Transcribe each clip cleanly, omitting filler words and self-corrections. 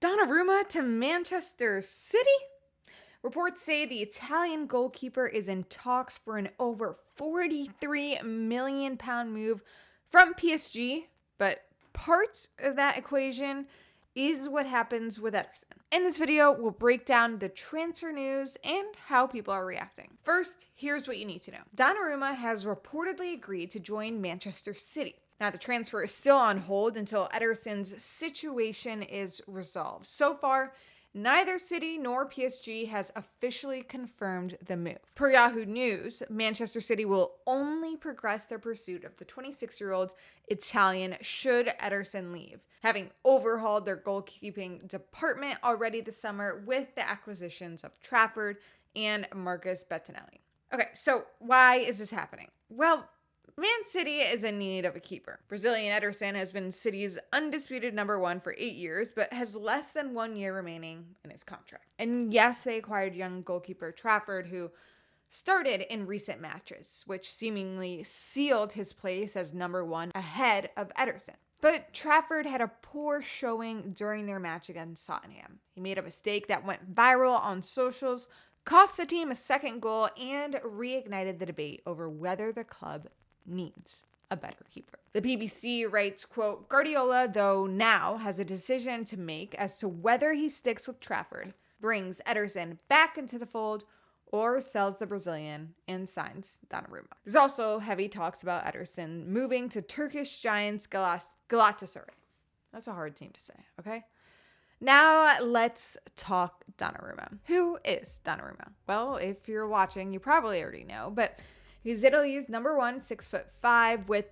Donnarumma to Manchester City? Reports say the Italian goalkeeper is in talks for an over £43 million move from PSG, but parts of that equation is what happens with Ederson. In this video, we'll break down the transfer news and how people are reacting. First, here's what you need to know. Donnarumma has reportedly agreed to join Manchester City. Now, the transfer is still on hold until Ederson's situation is resolved. So far, neither City nor PSG has officially confirmed the move. Per Yahoo News, Manchester City will only progress their pursuit of the 26-year-old Italian should Ederson leave, having overhauled their goalkeeping department already this summer with the acquisitions of Trafford and Marcus Bettinelli. Okay, so why is this happening? Well, Man City is in need of a keeper. Brazilian Ederson has been City's undisputed number one for 8 years, but has less than 1 year remaining in his contract. And yes, they acquired young goalkeeper Trafford, who started in recent matches, which seemingly sealed his place as number one ahead of Ederson. But Trafford had a poor showing during their match against Tottenham. He made a mistake that went viral on socials, cost the team a second goal, and reignited the debate over whether the club needs a better keeper. The BBC writes, quote, Guardiola, though, now has a decision to make as to whether he sticks with Trafford, brings Ederson back into the fold, or sells the Brazilian and signs Donnarummma. There's also heavy talks about Ederson moving to Turkish giants Galatasaray. That's a hard team to say, okay? Now let's talk Donnarumma. Who is Donnarumma? Well, if you're watching, you probably already know, but he's Italy's number one, 6'5", with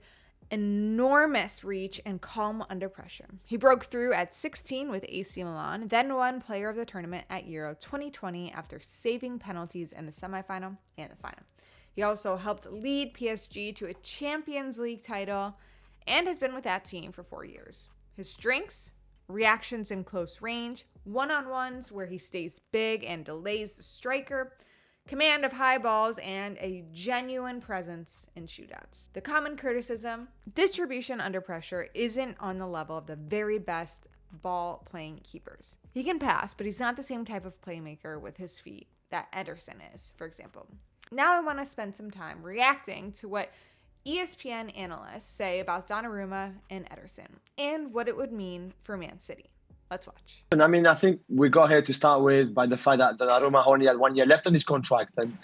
enormous reach and calm under pressure. He broke through at 16 with AC Milan, then won Player of the Tournament at Euro 2020 after saving penalties in the semifinal and the final. He also helped lead PSG to a Champions League title and has been with that team for 4 years. His strengths: reactions in close range, one-on-ones where he stays big and delays the striker, command of high balls, and a genuine presence in shootouts. The common criticism: distribution under pressure isn't on the level of the very best ball-playing keepers. He can pass, but he's not the same type of playmaker with his feet that Ederson is, for example. Now I want to spend some time reacting to what ESPN analysts say about Donnarumma and Ederson and what it would mean for Man City. Let's watch. I mean, I think we got here to start with by the fact that Donnarumma only had 1 year left on his contract. And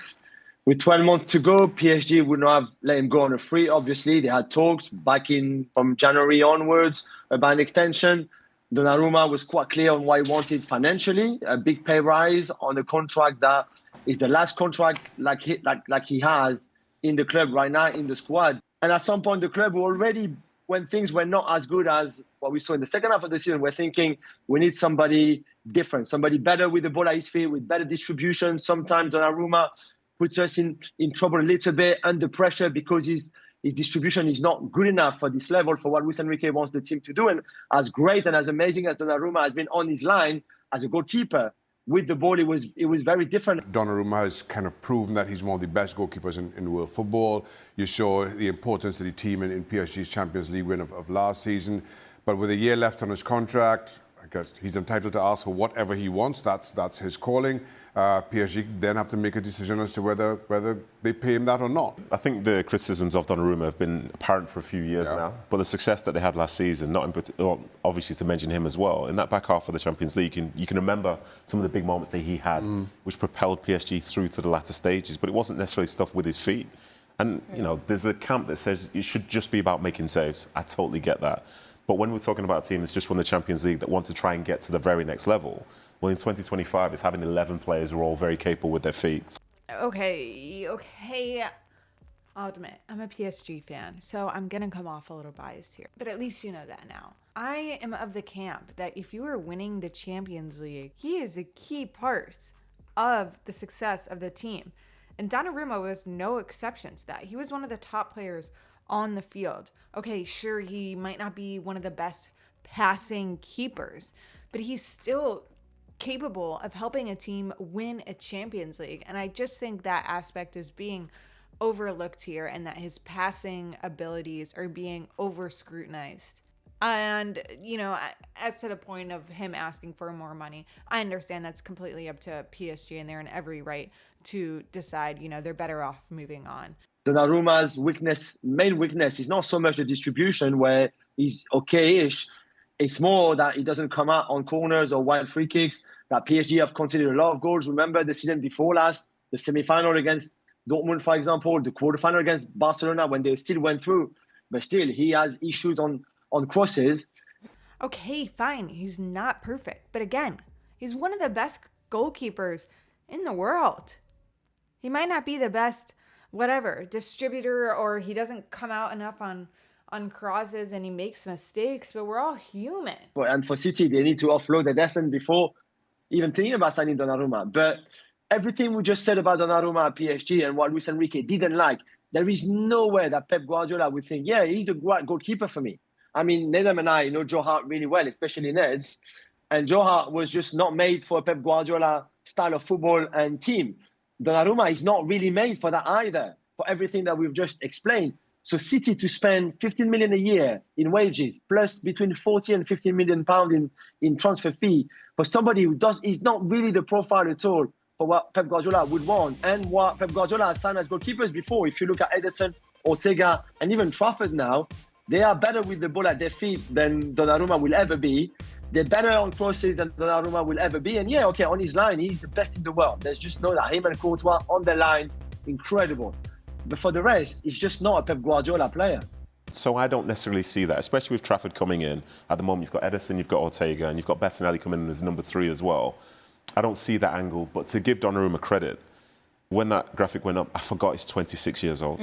with 12 months to go, PSG would not have let him go on a free, obviously. They had talks back in from January onwards about an extension. Donnarumma was quite clear on what he wanted financially, a big pay rise on a contract that is the last contract like he has in the club right now, in the squad. And at some point, the club were already, when things were not as good as what we saw in the second half of the season, we're thinking we need somebody different, somebody better with the ball at his feet, with better distribution. Sometimes Donnarumma puts us in trouble a little bit under pressure because his distribution is not good enough for this level, for what Luis Enrique wants the team to do. And as great and as amazing as Donnarumma has been on his line as a goalkeeper, with the ball, it was very different. Donnarumma has kind of proven that he's one of the best goalkeepers in world football. You saw the importance of the team in PSG's Champions League win of last season. But with a year left on his contract, I guess he's entitled to ask for whatever he wants. That's his calling. PSG then have to make a decision as to whether they pay him that or not. I think the criticisms of Donnarumma have been apparent for a few years now. But the success that they had last season, obviously to mention him as well, in that back half of the Champions League, you can remember some of the big moments that he had, which propelled PSG through to the latter stages. But it wasn't necessarily stuff with his feet. And, you know, there's a camp that says it should just be about making saves. I totally get that. But when we're talking about a team that's just won the Champions League that want to try and get to the very next level, well, in 2025, it's having 11 players who are all very capable with their feet. Okay. I'll admit, I'm a PSG fan, so I'm going to come off a little biased here. But at least you know that now. I am of the camp that if you are winning the Champions League, he is a key part of the success of the team. And Donnarumma was no exception to that. He was one of the top players on the field. Okay, sure, he might not be one of the best passing keepers, but he's still capable of helping a team win a Champions League. And I just think that aspect is being overlooked here, and that his passing abilities are being over scrutinized. And, as to the point of him asking for more money, I understand that's completely up to PSG, and they're in every right to decide, they're better off moving on. Donnarumma's main weakness is not so much the distribution where he's okay-ish. It's more that he doesn't come out on corners or wild free kicks. That PSG have conceded a lot of goals. Remember the season before last, the semi-final against Dortmund, for example, the quarterfinal against Barcelona when they still went through. But still, he has issues on crosses. Okay, fine. He's not perfect. But again, he's one of the best goalkeepers in the world. He might not be the best, distributor, or he doesn't come out enough on crosses and he makes mistakes, but we're all human. And for City, they need to offload the lesson before even thinking about signing Donnarumma. But everything we just said about Donnarumma at PSG and what Luis Enrique didn't like, there is no way that Pep Guardiola would think, yeah, he's the right goalkeeper for me. I mean, Nedum and I know Joe Hart really well, especially Ned's. And Joe Hart was just not made for a Pep Guardiola style of football and team. Donnarumma is not really made for that either, for everything that we've just explained. So City to spend 15 million a year in wages, plus between 40 and 15 million pounds in transfer fee for somebody who is not really the profile at all for what Pep Guardiola would want and what Pep Guardiola has signed as goalkeepers before. If you look at Ederson, Ortega, and even Trafford now, they are better with the ball at their feet than Donnarumma will ever be. They're better on crosses than Donnarumma will ever be. And on his line, he's the best in the world. There's just no doubt. Him and Courtois on the line, incredible. But for the rest, he's just not a Pep Guardiola player. So I don't necessarily see that, especially with Trafford coming in. At the moment, you've got Ederson, you've got Ortega, and you've got Bettinelli coming in as number 3 as well. I don't see that angle. But to give Donnarumma credit, when that graphic went up, I forgot he's 26 years old.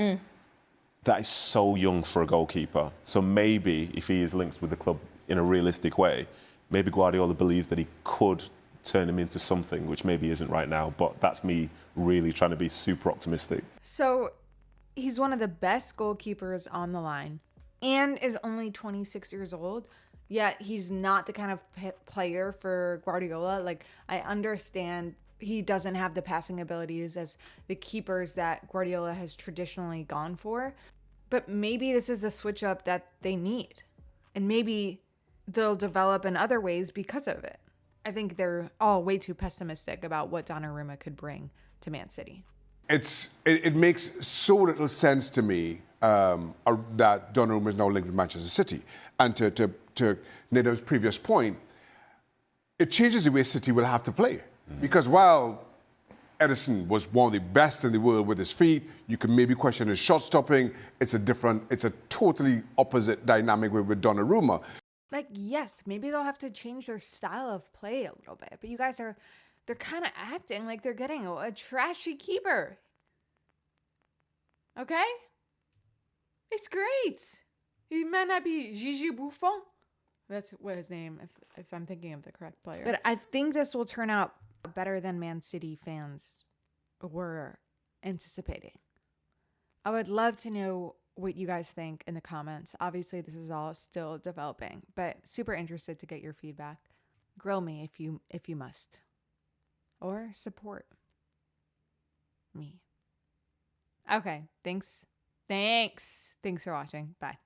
That is so young for a goalkeeper. So maybe if he is linked with the club in a realistic way, maybe Guardiola believes that he could turn him into something, which maybe isn't right now. But that's me really trying to be super optimistic. So he's one of the best goalkeepers on the line and is only 26 years old. Yet he's not the kind of player for Guardiola. Like, I understand he doesn't have the passing abilities as the keepers that Guardiola has traditionally gone for. But maybe this is the switch up that they need. And maybe they'll develop in other ways because of it. I think they're all way too pessimistic about what Donnarumma could bring to Man City. It makes so little sense to me that Donnarumma is now linked with Manchester City. And to Nedum's previous point, it changes the way City will have to play. Because while Ederson was one of the best in the world with his feet, you can maybe question his shot stopping. It's a totally opposite dynamic with Donnarumma. Like, yes, maybe they'll have to change their style of play a little bit, but you guys they're kind of acting like they're getting a trashy keeper. Okay? It's great. He might not be Gigi Buffon. That's what his name, if I'm thinking of the correct player. But I think this will turn out better than Man City fans were anticipating. I would love to know what you guys think in the comments. Obviously, this is all still developing, but super interested to get your feedback. Grill me if you must. Or support me. Okay, thanks. Thanks for watching. Bye.